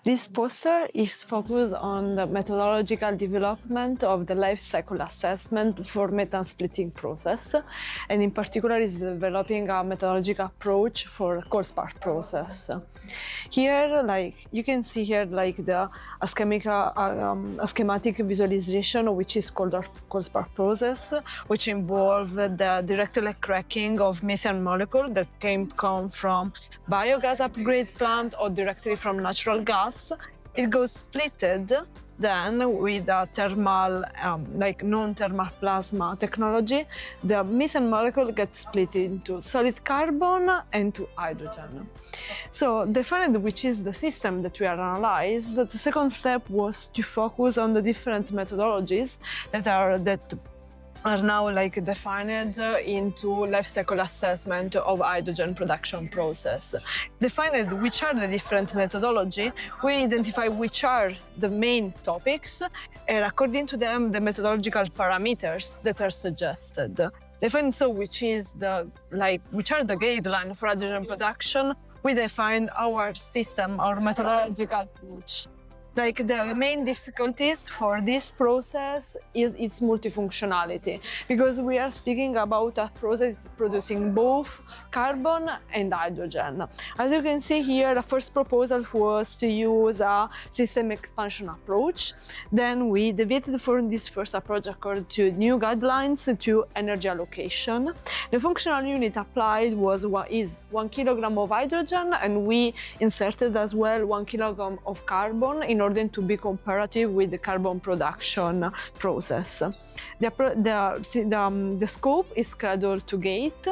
This poster is focused on the methodological development of the life cycle assessment for methane splitting process, and in particular is developing a methodological approach for ColdSpark process. Here, like you can see here, like a schematic visualization, which is called our ColdSpark process, which involves the direct cracking of methane molecule that can come from biogas upgrade plant or directly from natural gas. It goes splitted then with a thermal, non-thermal plasma technology. The methane molecule gets split into solid carbon and to hydrogen. So defined which is the system that we are analyzed, the second step was to focus on the different methodologies that are now defined into life cycle assessment of hydrogen production process. Defined which are the different methodology, we identify which are the main topics, and according to them, the methodological parameters that are suggested. Define so which are the guidelines for hydrogen production. We define our system, our methodological approach. The main difficulties for this process is its multifunctionality, because we are speaking about a process producing both carbon and hydrogen. As you can see here, the first proposal was to use a system expansion approach. Then we deviated from this first approach according to new guidelines to energy allocation. The functional unit applied is 1 kilogram of hydrogen, and we inserted as well 1 kilogram of carbon in order to be comparative with the carbon production process. The scope is cradle to gate,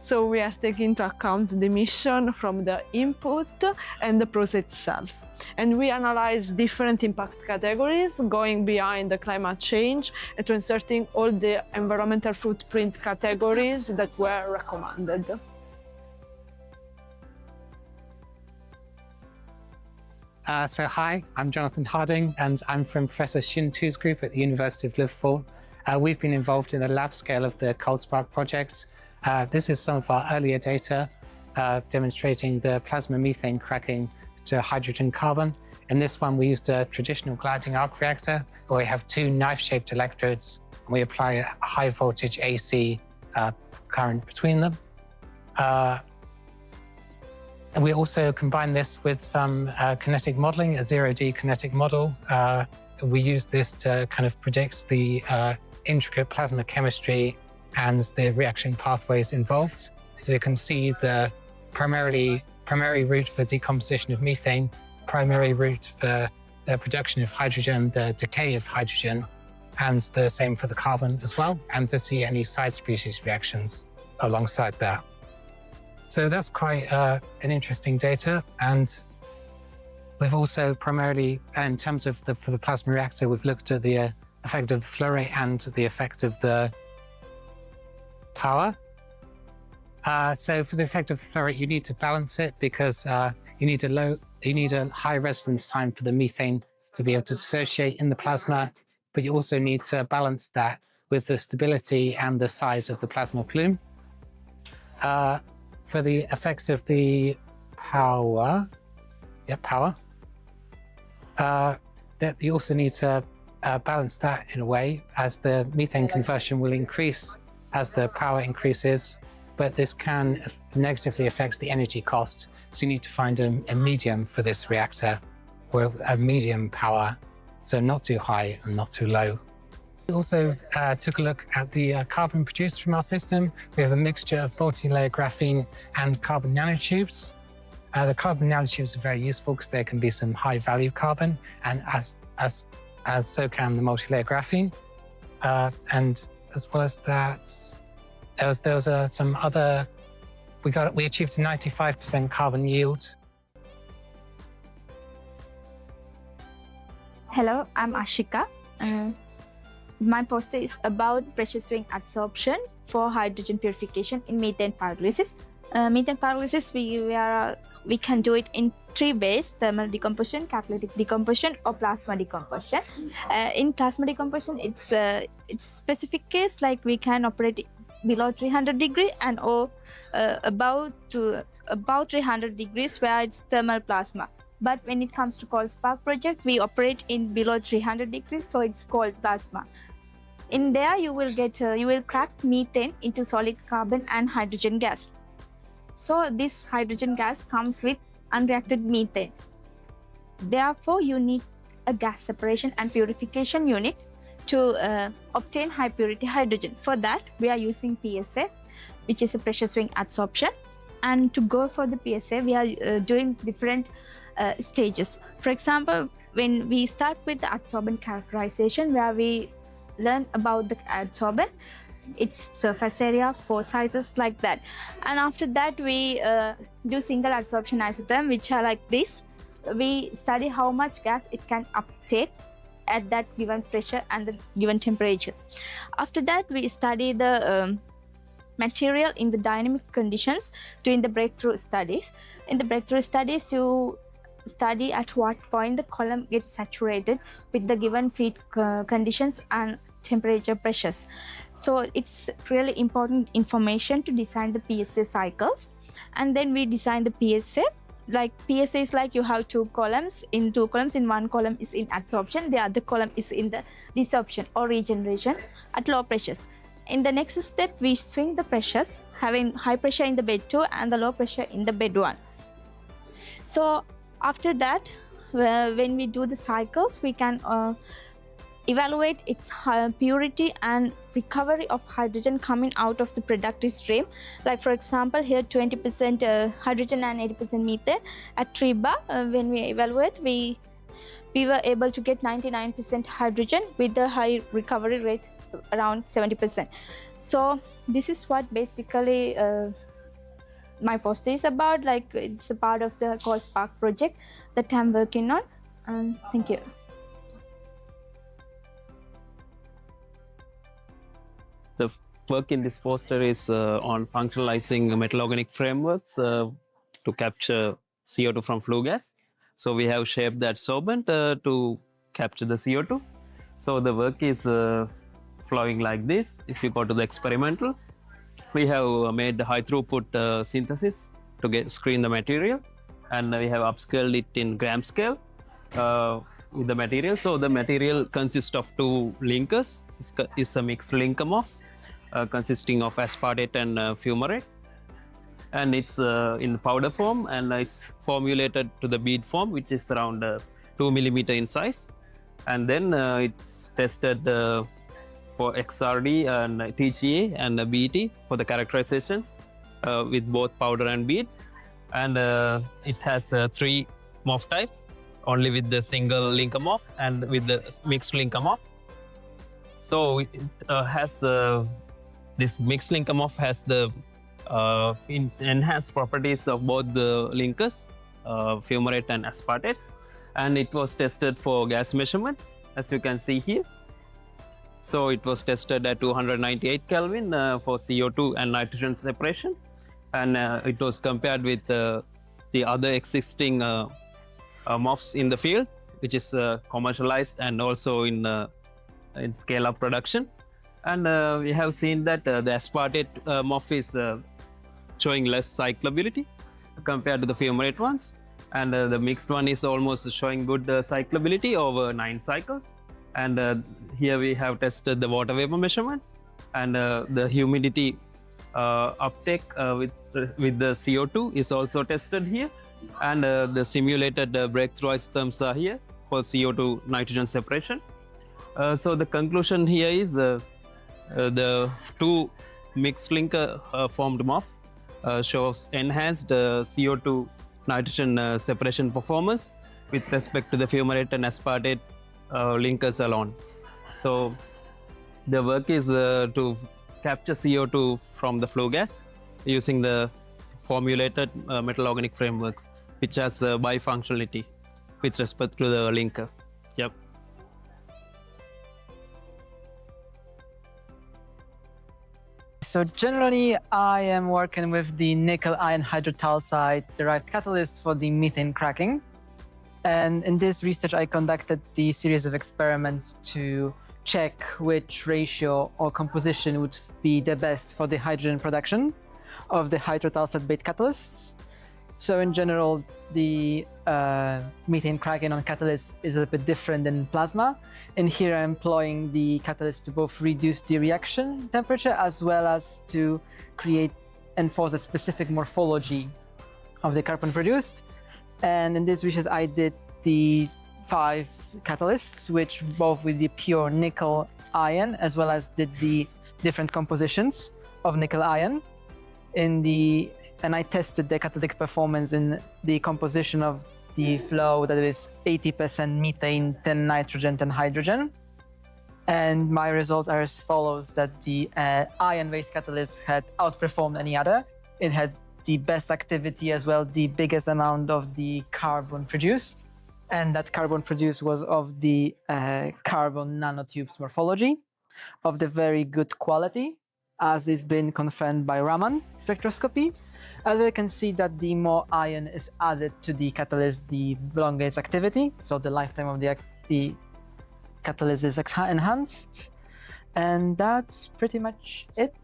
so we are taking into account the emission from the input and the process itself. And we analyze different impact categories going behind the climate change and to inserting all the environmental footprint categories that were recommended. So hi, I'm Jonathan Harding, and I'm from Professor Shin Tu's group at the University of Liverpool. We've been involved in the lab scale of the ColdSpark project. This is some of our earlier data demonstrating the plasma methane cracking to hydrogen carbon. In this one, we used a traditional gliding arc reactor where we have two knife-shaped electrodes, and we apply a high voltage AC current between them. And we also combine this with some kinetic modeling, a 0D kinetic model. We use this to kind of predict the intricate plasma chemistry and the reaction pathways involved. So you can see the primary route for decomposition of methane, primary route for the production of hydrogen, the decay of hydrogen, and the same for the carbon as well, and to see any side species reactions alongside that. So that's quite an interesting data, and we've also primarily, in terms of for the plasma reactor, we've looked at the effect of the flow rate and the effect of the power. So for the effect of the flow rate, you need to balance it because you need a high residence time for the methane to be able to dissociate in the plasma, but you also need to balance that with the stability and the size of the plasma plume. For the effects of the power, that you also need to balance that in a way, as the methane conversion will increase as the power increases, but this can negatively affect the energy cost. So you need to find a medium for this reactor, with a medium power, so not too high and not too low. We also took a look at the carbon produced from our system. We have a mixture of multi-layer graphene and carbon nanotubes. The carbon nanotubes are very useful because there can be some high-value carbon, and as so can the multi-layer graphene. And as well as that, there was some other. We achieved a 95% carbon yield. Hello, I'm Ashika. My poster is about pressure swing adsorption for hydrogen purification in methane pyrolysis. Methane pyrolysis, we can do it in 3 ways: thermal decomposition, catalytic decomposition, or plasma decomposition. In plasma decomposition, it's a specific case, like we can operate below 300 degrees and above 300 degrees where it's thermal plasma. But when it comes to ColdSpark project, we operate in below 300 degrees, so it's called plasma. In there, you will crack methane into solid carbon and hydrogen gas. So this hydrogen gas comes with unreacted methane. Therefore, you need a gas separation and purification unit to obtain high purity hydrogen. For that, we are using PSA, which is a pressure swing adsorption. And to go for the PSA, we are doing different stages. For example, when we start with the adsorbent characterization, where we learn about the adsorbent, its surface area, pore sizes, like that. And after that, we do single adsorption isotherm, which are like this. We study how much gas it can uptake at that given pressure and the given temperature. After that, we study the material in the dynamic conditions doing the breakthrough studies. In the breakthrough studies, you study at what point the column gets saturated with the given feed conditions and temperature pressures. So it's really important information to design the PSA cycles. And then we design the PSA. Like PSA is like you have two columns. In one column is in adsorption, the other column is in the desorption or regeneration at low pressures. In the next step, we swing the pressures, having high pressure in the bed 2 and the low pressure in the bed 1. So after that, when we do the cycles, we can evaluate its purity and recovery of hydrogen coming out of the productive stream. Like for example, here 20% hydrogen and 80% methane at 3 bar. When we evaluate, we were able to get 99% hydrogen with the high recovery rate around 70%. So this is what basically my poster is about. Like it's a part of the ColdSpark project that I'm working on. Thank you. The work in this poster is on functionalizing metal organic frameworks to capture CO2 from flue gas. So we have shaped the adsorbent to capture the CO2. So the work is flowing like this. If you go to the experimental, we have made the high throughput synthesis to screen the material, and we have upscaled it in gram scale with the material. So the material consists of 2 linkers. It's a mixed linker morph consisting of aspartate and fumarate, and it's in powder form, and it's formulated to the bead form, which is around 2 millimeter in size. And then it's tested for XRD and TGA and BET for the characterizations with both powder and beads. And it has 3 morph types, only with the single linker morph and with the mixed linker morph. So it has this mixed linker morph has the enhanced properties of both the linkers, fumarate and aspartate, and it was tested for gas measurements, as you can see here. So it was tested at 298 Kelvin for CO2 and nitrogen separation, and it was compared with the other existing morphs in the field, which is commercialized and also in scale-up production. And we have seen that the aspartate morph is showing less cyclability compared to the fumarate ones, and the mixed one is almost showing good cyclability over 9 cycles. And here we have tested the water vapor measurements, and the humidity uptake with the CO2 is also tested here, and the simulated breakthrough isotherms are here for CO2 nitrogen separation. So the conclusion here is the 2 mixed linker formed morphs shows enhanced CO2 nitrogen separation performance with respect to the fumarate and aspartate linkers alone. So the work is to capture CO2 from the flue gas using the formulated metal organic frameworks, which has bifunctionality with respect to the linker. Yep. So generally, I am working with the nickel iron hydrotalcite derived catalyst for the methane cracking. And in this research, I conducted the series of experiments to check which ratio or composition would be the best for the hydrogen production of the hydrotalcite bait catalysts. So in general, the methane cracking on catalyst is a little bit different than plasma. And here I'm employing the catalyst to both reduce the reaction temperature as well as to enforce a specific morphology of the carbon produced. And in this research, I did the 5 catalysts, which both with the pure nickel ion as well as did the different compositions of nickel ion and I tested the catalytic performance in the composition of the flow that is 80% methane, 10 nitrogen, 10 hydrogen. And my results are as follows: that the ion-based catalyst had outperformed any other. It had the best activity as well, the biggest amount of the carbon produced. And that carbon produced was of the carbon nanotubes morphology of the very good quality, as is been confirmed by Raman spectroscopy. As we can see that the more iron is added to the catalyst, the longer its activity. So the lifetime of the catalyst is enhanced. And that's pretty much it.